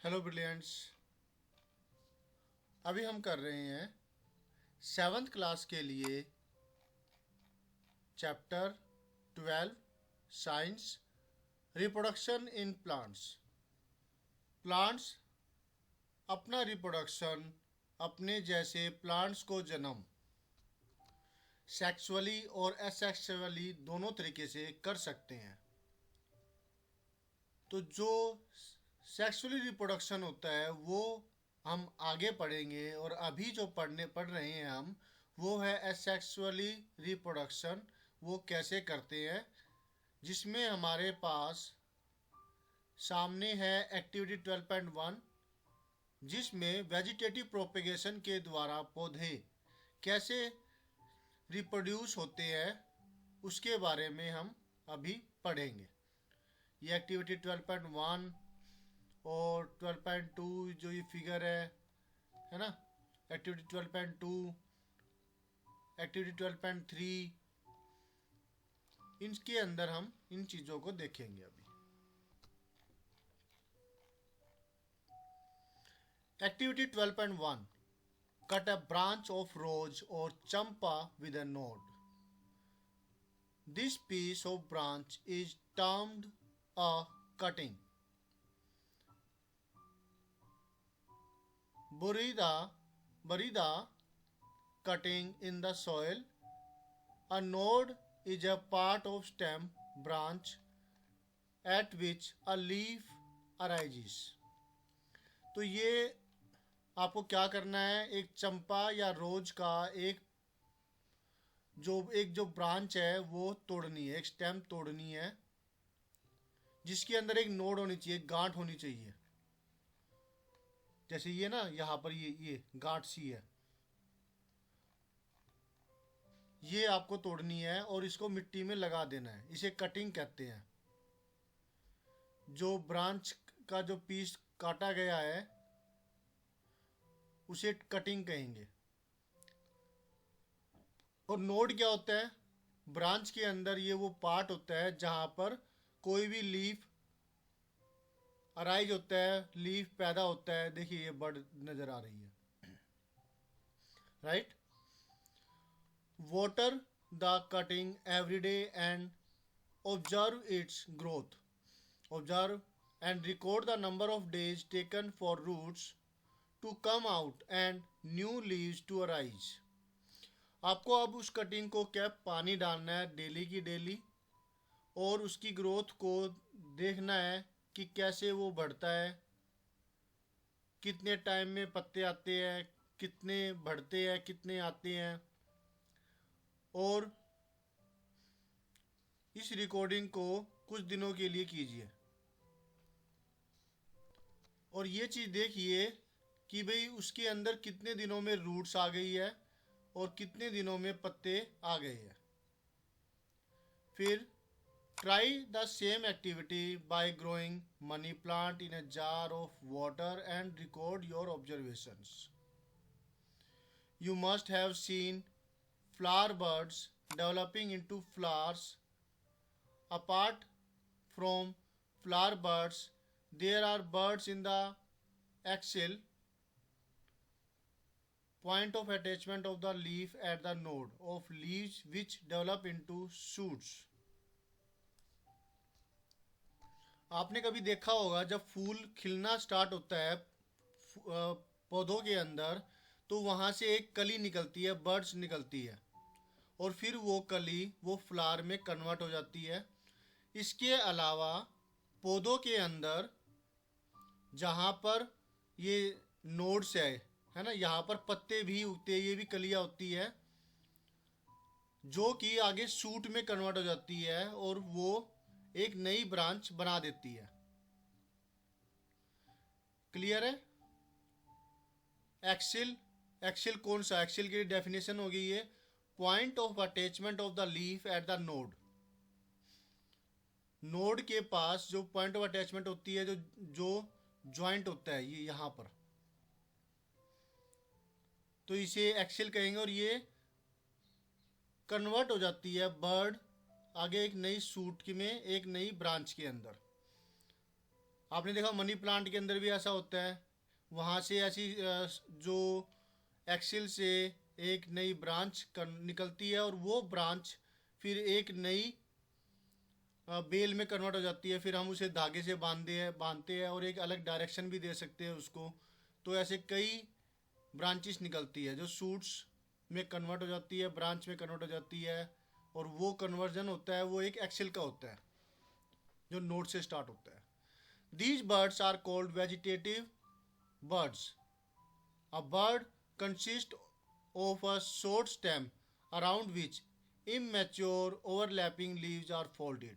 Hello brilliants. अभी हम कर रहे हैं सेवन्थ क्लास के लिए chapter 12 science reproduction in plants. Plants अपना रिप्रोडक्शन अपने जैसे प्लांट्स को जन्म सेक्सुअली और एसेक्सुअली दोनों तरीके से कर सकते हैं। तो जो सेक्सुअली रिप्रोडक्शन होता है वो हम आगे पढ़ेंगे, और अभी जो पढ़ रहे हैं हम वो है एसेक्सुअली रिप्रोडक्शन। वो कैसे करते हैं, जिसमें हमारे पास सामने है एक्टिविटी 12.1, जिसमें वेजिटेटिव प्रोपेगेशन के द्वारा पौधे कैसे रिप्रोड्यूस होते हैं उसके बारे में हम अभी पढ़ेंगे। ये एक्टिविटी 12.1 और 12.2 जो ये फिगर है ना, एक्टिविटी 12.2, एक्टिविटी 12.3, इनके अंदर हम इन चीज़ों को देखेंगे अभी। Activity 12.1, cut a branch of rose और champa with a node. This piece of branch is termed a cutting. bury the cutting in the soil. A node is a part of stem branch at which a leaf arises. तो ये आपको क्या करना है, एक चंपा या रोज का एक जो ब्रांच है वो तोड़नी है, एक स्टेम तोड़नी है जिसके अंदर एक नोड होनी चाहिए, गांठ होनी चाहिए। जैसे ये ना, यहाँ पर ये गांठ सी है, ये आपको तोड़नी है और इसको मिट्टी में लगा देना है। इसे कटिंग कहते हैं। जो ब्रांच का जो पीस काटा गया है उसे कटिंग कहेंगे। और नोड क्या होता है, ब्रांच के अंदर ये वो पार्ट होता है जहां पर कोई भी लीफ अराइज होता है, लीफ पैदा होता है। देखिए ये बर्ड नजर आ रही है, right. Water the cutting every day and observe its growth. Observe and record the number of days taken for roots to come out and new leaves to arise. आपको अब उस कटिंग को क्या पानी डालना है डेली की डेली, और उसकी ग्रोथ को देखना है कि कैसे वो बढ़ता है, कितने टाइम में पत्ते आते हैं, कितने बढ़ते हैं, कितने आते हैं। और इस रिकॉर्डिंग को कुछ दिनों के लिए कीजिए, और ये चीज़ देखिए कि भाई उसके अंदर कितने दिनों में रूट्स आ गई है और कितने दिनों में पत्ते आ गए हैं। फिर try the same activity by growing money plant in a jar of water and record your observations. You must have seen flower buds developing into flowers. Apart from flower buds, there are buds in the axial point of attachment of the leaf at the node of leaves which develop into shoots. आपने कभी देखा होगा जब फूल खिलना start होता है पौधों के अंदर, तो वहाँ से एक कली निकलती है, बर्ड्स निकलती है, और फिर वो कली वो फ्लावर में कन्वर्ट हो जाती है। इसके अलावा पौधों के अंदर जहाँ पर ये नोड्स है ना, यहाँ पर पत्ते भी उगते हैं, ये भी कलियाँ होती है जो कि आगे सूट में कन्वर्ट हो जाती है और वो एक नई ब्रांच बना देती है। क्लियर है। एक्सिल, एक्सिल कौन सा, एक्सिल की डेफिनेशन हो गई है point of attachment of the leaf at the node. Node के पास जो पॉइंट ऑफ अटैचमेंट होती है, जो जो ज्वाइंट होता है ये यहाँ पर, तो इसे एक्सिल कहेंगे। और ये कन्वर्ट हो जाती है बर्ड आगे एक नई सूट में, एक नई ब्रांच के अंदर। आपने देखा मनी प्लांट के अंदर भी ऐसा होता है, वहाँ से ऐसी जो एक्सिल से एक नई ब्रांच निकलती है और वो ब्रांच फिर एक नई बेल में कन्वर्ट हो जाती है, फिर हम उसे धागे से बांधते हैं और एक अलग डायरेक्शन भी दे सकते हैं उसको। तो ऐसे कई ब्रांचेस निकलती है जो सूट्स में कन्वर्ट हो जाती है, ब्रांच में कन्वर्ट हो जाती है, और वो कन्वर्जन होता है वो एक एक्सेल का होता है जो नोड से स्टार्ट होता है। These buds are called vegetative buds. A bud consist of a short stem around which immature overlapping leaves are folded.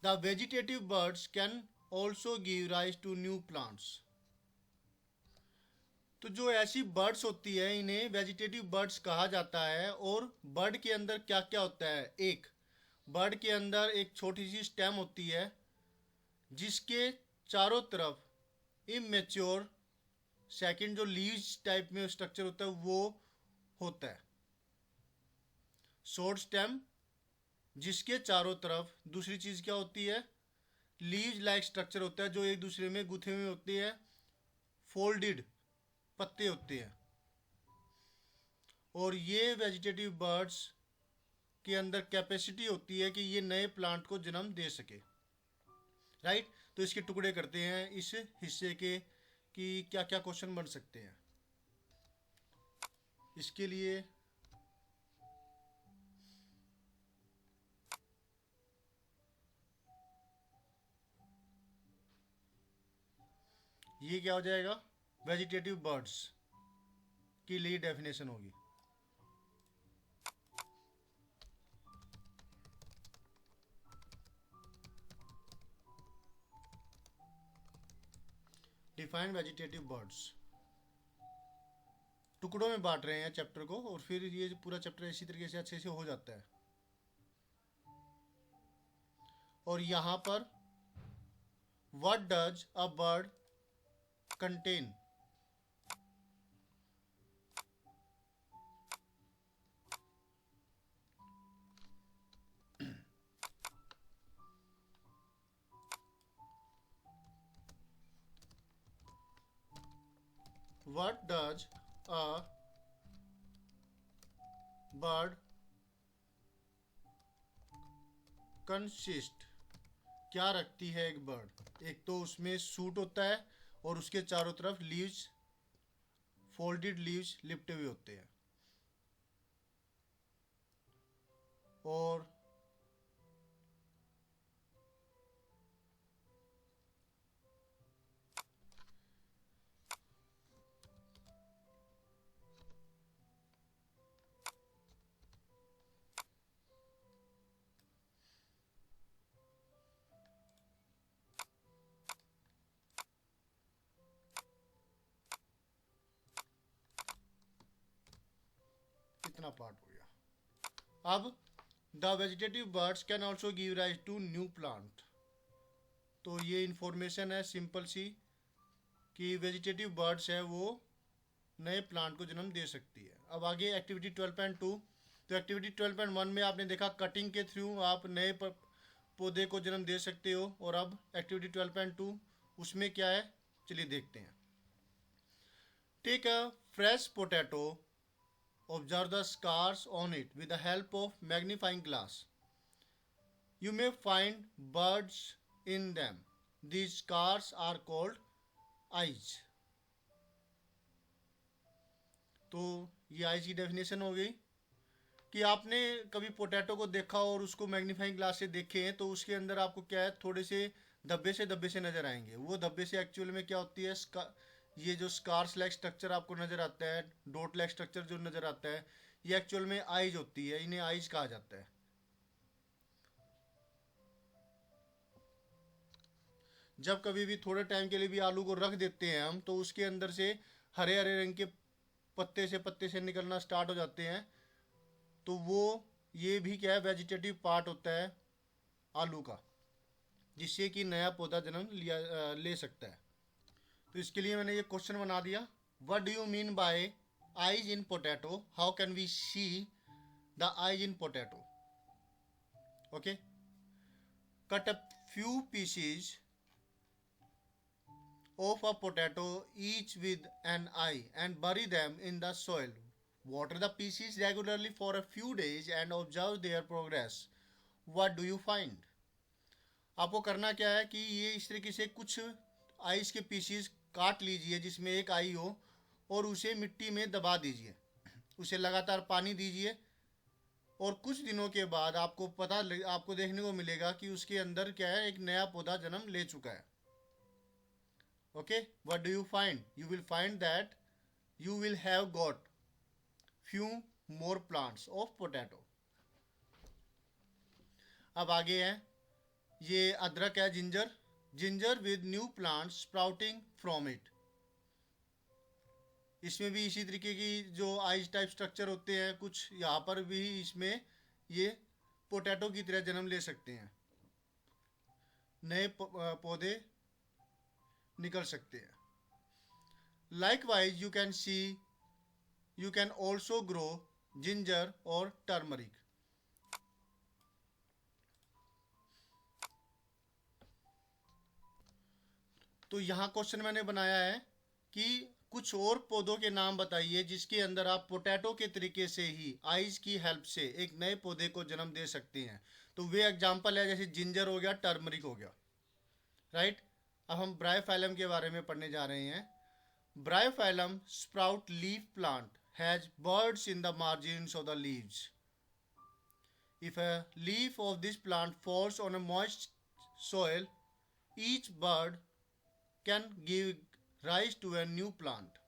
The vegetative birds can also give rise to new plants. तो जो ऐसी birds होती है इन्हें vegetative birds कहा जाता है। और बर्ड के अंदर क्या क्या होता है, एक बर्ड के अंदर एक छोटी सी स्टेम होती है जिसके चारों तरफ इमेच्योर सेकंड जो लीव्स टाइप में स्ट्रक्चर होता है वो होता है। शॉर्ट स्टेम जिसके चारों तरफ दूसरी चीज क्या होती है, लीव्स लाइक स्ट्रक्चर होता है जो एक दूसरे में गुथे हुए होते हैं, फोल्डेड पत्ते होते हैं। और ये वेजिटेटिव बर्ड्स के अंदर कैपेसिटी होती है कि ये नए प्लांट को जन्म दे सके। राइट, तो इसके टुकड़े करते हैं इस हिस्से के कि क्या क्या क्वेश्चन बन सकते हैं इसके लिए। ये क्या हो जाएगा, वेजिटेटिव बर्ड्स के लिए डेफिनेशन होगी। Define vegetative birds. टुकड़ों में बांट रहे हैं चैप्टर को और फिर ये पूरा चैप्टर इसी तरीके से अच्छे से हो जाता है। और यहाँ पर what does a bird contain, what does a bud consist, क्या रखती है एक बर्ड। एक तो उसमें सूट होता है और उसके चारों तरफ लीव्स, फोल्डेड लीव्स लिपटे हुए होते हैं। और इतना पार्ट हो गया। अब the vegetative buds can also give rise to new plant. तो ये इंफॉर्मेशन है सिंपल सी कि वेजिटेटिव बर्ड्स है वो नए प्लांट को जन्म दे सकती है। अब आगे एक्टिविटी 12.2। तो एक्टिविटी 12.1 में आपने देखा कटिंग के थ्रू आप नए पौधे को जन्म दे सकते हो। और अब एक्टिविटी 12.2 उसमें क्या है, चलिए देखते हैं। Take a fresh potato, observe the scars on it with the help of magnifying glass. You may find birds in them. These scars are called eyes. तो ये आइज की डेफिनेशन हो गई कि आपने कभी पोटैटो को देखा और उसको मैग्नीफाइंग ग्लास से देखे हैं तो उसके अंदर आपको क्या है, थोड़े से धब्बे से नज़र आएंगे। वो धब्बे से एक्चुअल में क्या होती है, ये जो स्कार्स लाइक स्ट्रक्चर आपको नज़र आता है, डॉट लाइक स्ट्रक्चर जो नज़र आता है, ये एक्चुअल में आइज होती है। इन्हें आइज कहा जाता है। जब कभी भी थोड़े टाइम के लिए भी आलू को रख देते हैं हम तो उसके अंदर से हरे हरे रंग के पत्ते से निकलना स्टार्ट हो जाते हैं। तो वो ये भी क्या है, वेजिटेटिव पार्ट होता है आलू का, जिससे कि नया पौधा जन्म ले सकता है। तो इसके लिए मैंने ये क्वेश्चन बना दिया, what do you mean by eyes in potato, how can we see the eyes in potato. Okay, cut a few pieces of a potato each with an eye and bury them in the soil. Water the pieces regularly for a few days and observe their progress. What do you find? आपको करना क्या है कि ये इस तरीके से कुछ आइस के पीसीस काट लीजिए जिसमें एक आई हो और उसे मिट्टी में दबा दीजिए, उसे लगातार पानी दीजिए और कुछ दिनों के बाद आपको देखने को मिलेगा कि उसके अंदर क्या है, एक नया पौधा जन्म ले चुका है. Okay, what do you find? You will find that you will have got few more plants of potato. अब आगे है, ये अदरक है, ginger with new plants sprouting from it. इसमें भी इसी तरीके की जो आइस टाइप स्ट्रक्चर होते हैं, कुछ यहाँ पर भी इसमें ये पोटैटो की तरह जन्म ले सकते हैं, नए पौधे निकल सकते हैं. Likewise, you can also grow ginger or turmeric. तो यहाँ क्वेश्चन मैंने बनाया है कि कुछ और पौधों के नाम बताइए जिसके अंदर आप पोटैटो के तरीके से ही आइस की हेल्प से एक नए पौधे को जन्म दे सकते हैं. तो वे एग्जाम्पल है, जैसे जिंजर हो गया, टर्मरिक हो गया, राइट. अब हम ब्रायोफाइलम के बारे में पढ़ने जा रहे हैं. Bryophyllum sprout leaf plant has buds in the margins of the leaves. If a leaf of this plant falls on a moist soil, each bud can give rise to a new plant.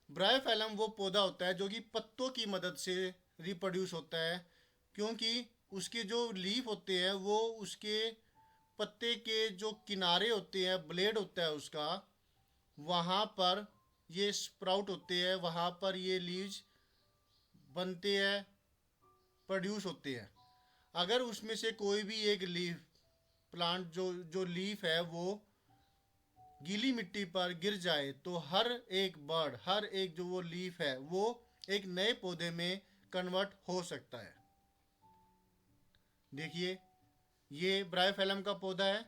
Bryophyllum वो पौधा होता है जो कि पत्तों की मदद से रिप्रोड्यूस होता है, क्योंकि उसके जो लीफ होते हैं वो उसके पत्ते के जो किनारे होते हैं, ब्लेड होता है उसका, वहाँ पर ये स्प्राउट होते हैं, वहाँ पर ये लीव्स बनते हैं, प्रोड्यूस होते हैं. अगर उसमें से कोई भी एक लीफ प्लांट जो लीफ है वो गीली मिट्टी पर गिर जाए तो हर एक बर्ड, हर एक जो वो लीफ है वो एक नए पौधे में कन्वर्ट हो सकता है. देखिए, ये ब्रायोफाइलम का पौधा है,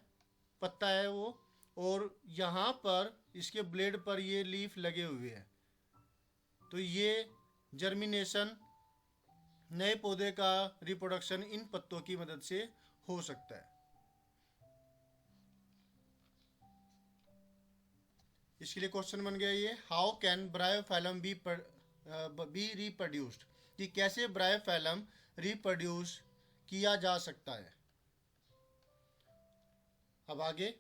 पत्ता है वो, और यहाँ पर इसके ब्लेड पर ये लीफ लगे हुए हैं. तो ये जर्मिनेशन, नए पौधे का रिप्रोडक्शन इन पत्तों की मदद से हो सकता है. इसके लिए क्वेश्चन बन गया ये, how can bryophyllum be reproduced, कि कैसे ब्रायोफाइलम रिप्रोड्यूस किया जा सकता है. अब आगे,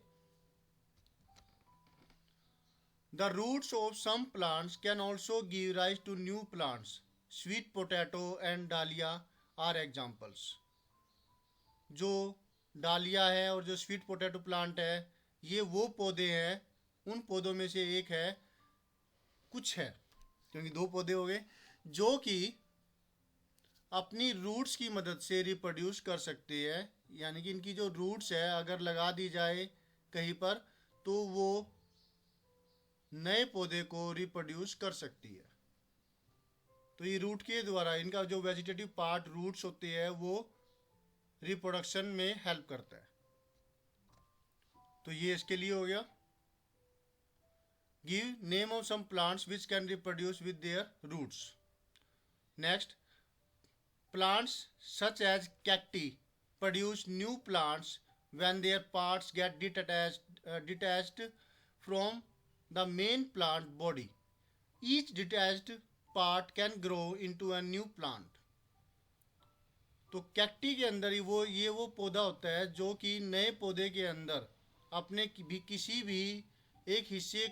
the roots of some plants can also give rise to new plants. Sweet potato and dahlia are examples. जो डालिया है और जो स्वीट पोटैटो प्लांट है, ये वो पौधे हैं, उन पौधों में से एक है, कुछ है क्योंकि दो पौधे हो गए, जो कि अपनी रूट्स की मदद से रिप्रोड्यूस कर सकते हैं. यानी कि इनकी जो रूट्स है अगर लगा दी जाए कहीं पर तो वो नए पौधे को रिप्रोड्यूस कर सकती है. तो ये रूट के द्वारा, इनका जो वेजिटेटिव पार्ट रूट्स होते हैं वो रिप्रोडक्शन में हेल्प करता है. तो ये इसके लिए हो गया. Give name of some plants which can reproduce with their roots. Next, plants such as cacti produce new plants when their parts get detached from the main plant body. Each detached part can grow into a new plant. तो cacti के अंदर ही वो पौधा होता है जो कि नए पौधे के अंदर अपने किसी भी एक हिस्से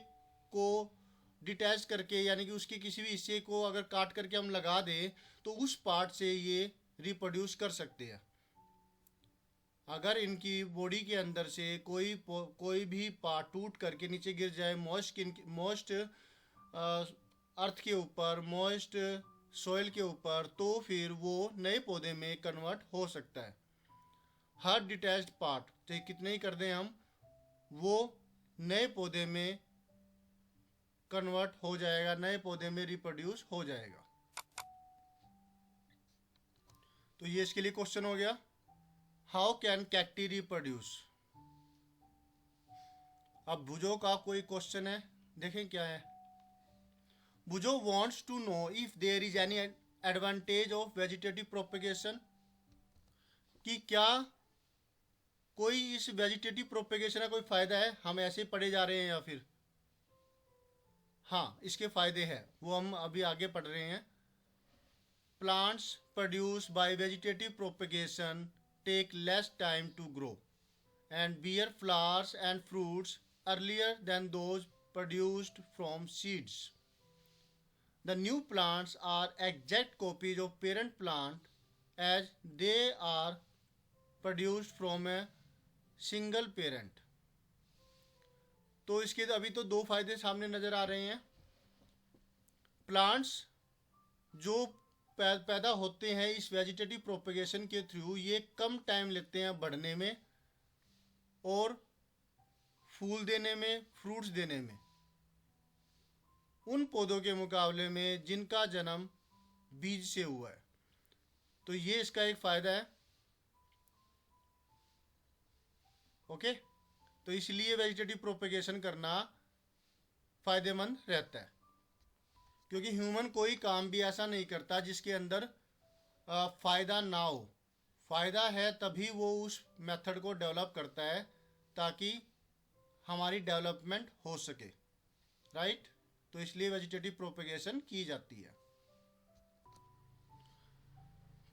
को डिटैच करके, यानी कि उसके किसी भी हिस्से को अगर काट करके हम लगा दें तो उस पार्ट से ये रिप्रोड्यूस कर सकते हैं. अगर इनकी बॉडी के अंदर से कोई भी पार्ट टूट करके नीचे गिर जाए मॉइस्ट अर्थ के ऊपर, मॉइस्ट सॉइल के ऊपर, तो फिर वो नए पौधे में कन्वर्ट हो सकता है. हर डिटैच्ड पार्ट चाहे कितने ही कर दें हम, वो नए पौधे में कन्वर्ट हो जाएगा, नए पौधे में रिप्रोड्यूस हो जाएगा. तो ये इसके लिए क्वेश्चन हो गया, हाउ कैन कैक्टी रिप्रोड्यूस. अब भुजो का कोई क्वेश्चन है, देखें क्या है। भुजो wants to know if there is any advantage of vegetative propagation, कि क्या कोई इस वेजिटेटिव प्रोपेगेशन का कोई फायदा है, हम ऐसे पढ़े जा रहे हैं या फिर। हाँ, इसके फायदे हैं, वो हम अभी आगे पढ़ रहे हैं। Plants produce by vegetative propagation take less time to grow and bear flowers and fruits earlier than those produced from seeds. The new plants are exact copies of parent plant as they are produced from a single parent. तो इसके अभी तो दो फायदे सामने नजर आ रहे हैं। प्लांट्स जो पैदा होते हैं इस वेजिटेटिव प्रोपेगेशन के थ्रू, ये कम टाइम लेते हैं बढ़ने में और फूल देने में, फ्रूट्स देने में, उन पौधों के मुकाबले में जिनका जन्म बीज से हुआ है। तो ये इसका एक फायदा है। ओके, तो इसलिए वेजिटेटिव प्रोपेगेशन करना फायदेमंद रहता है, क्योंकि ह्यूमन कोई काम भी ऐसा नहीं करता जिसके अंदर फायदा ना हो। फायदा है तभी वो उस मेथड को डेवलप करता है ताकि हमारी डेवलपमेंट हो सके, राइट। तो इसलिए वेजिटेटिव प्रोपेगेशन की जाती है।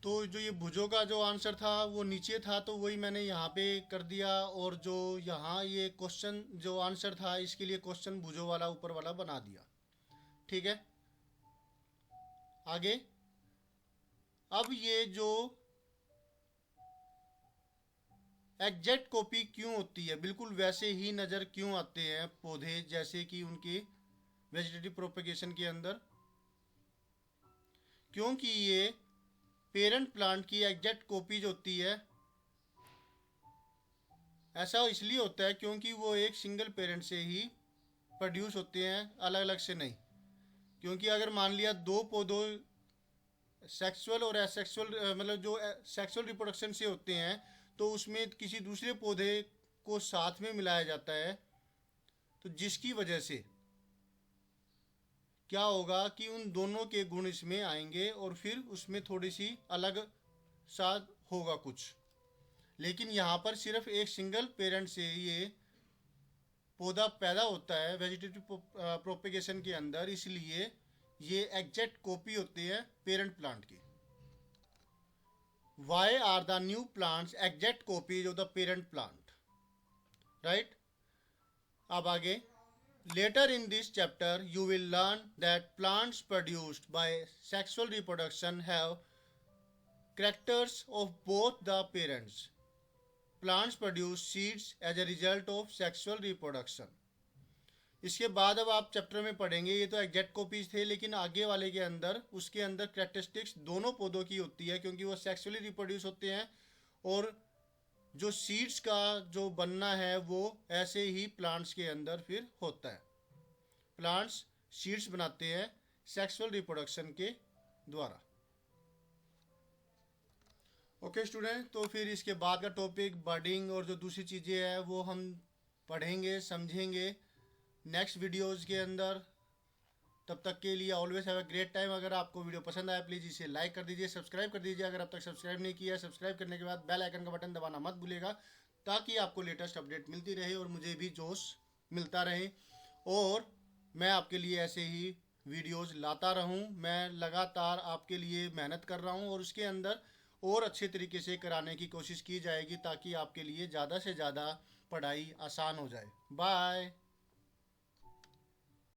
तो जो ये भुजो का जो आंसर था वो नीचे था, तो वही मैंने यहाँ पे कर दिया, और जो यहाँ ये क्वेश्चन जो आंसर था इसके लिए क्वेश्चन भुजो वाला ऊपर वाला बना दिया। ठीक है, आगे। अब ये जो एग्जैक्ट कॉपी क्यों होती है, बिल्कुल वैसे ही नज़र क्यों आते हैं पौधे जैसे कि उनकी वेजिटेटिव प्रोपेगेशन के अंदर, क्योंकि ये पेरेंट प्लांट की एग्जैक्ट कॉपीज होती है। ऐसा इसलिए होता है क्योंकि वो एक सिंगल पेरेंट से ही प्रोड्यूस होते हैं, अलग अलग से नहीं। क्योंकि अगर मान लिया दो पौधों सेक्सुअल और एसेक्सुअल, मतलब जो सेक्सुअल रिप्रोडक्शन से होते हैं, तो उसमें किसी दूसरे पौधे को साथ में मिलाया जाता है, तो जिसकी वजह से क्या होगा कि उन दोनों के गुण इसमें आएंगे और फिर उसमें थोड़ी सी अलग सा होगा कुछ। लेकिन यहाँ पर सिर्फ एक सिंगल पेरेंट से ये पौधा पैदा होता है वेजिटेटिव प्रोपेगेशन के अंदर, इसलिए ये एग्जैक्ट कॉपी होती है पेरेंट प्लांट की। Why are the new plants exact copies of the parent plant? Right? अब आगे, later in this chapter you will learn that plants produced by sexual reproduction have characters of both the parents. Plants produce seeds as a result of sexual reproduction. इसके बाद अब आप chapter में पढ़ेंगे, ये तो एग्जैक्ट कॉपीज थे, लेकिन आगे वाले के अंदर उसके अंदर कैरेक्टरिस्टिक्स दोनों पौधों की होती है, क्योंकि वो सेक्सुअली रिप्रोड्यूस होते हैं, और जो सीड्स का जो बनना है वो ऐसे ही प्लांट्स के अंदर फिर होता है। प्लांट्स सीड्स बनाते हैं सेक्सुअल रिप्रोडक्शन के द्वारा। ओके स्टूडेंट, तो फिर इसके बाद का टॉपिक बर्डिंग और जो दूसरी चीज़ें हैं वो हम पढ़ेंगे, समझेंगे नेक्स्ट वीडियोज़ के अंदर। तब तक के लिए always have a great time. अगर आपको वीडियो पसंद आया प्लीज़ इसे लाइक कर दीजिए, सब्सक्राइब कर दीजिए अगर अब तक सब्सक्राइब नहीं किया। सब्सक्राइब करने के बाद बेल आइकन का बटन दबाना मत भूलिएगा, ताकि आपको लेटेस्ट अपडेट मिलती रहे और मुझे भी जोश मिलता रहे, और मैं आपके लिए ऐसे ही वीडियोज़ लाता रहूँ। मैं लगातार आपके लिए मेहनत कर रहा हूँ और उसके अंदर और अच्छे तरीके से कराने की कोशिश की जाएगी, ताकि आपके लिए ज़्यादा से ज़्यादा पढ़ाई आसान हो जाए। बाय।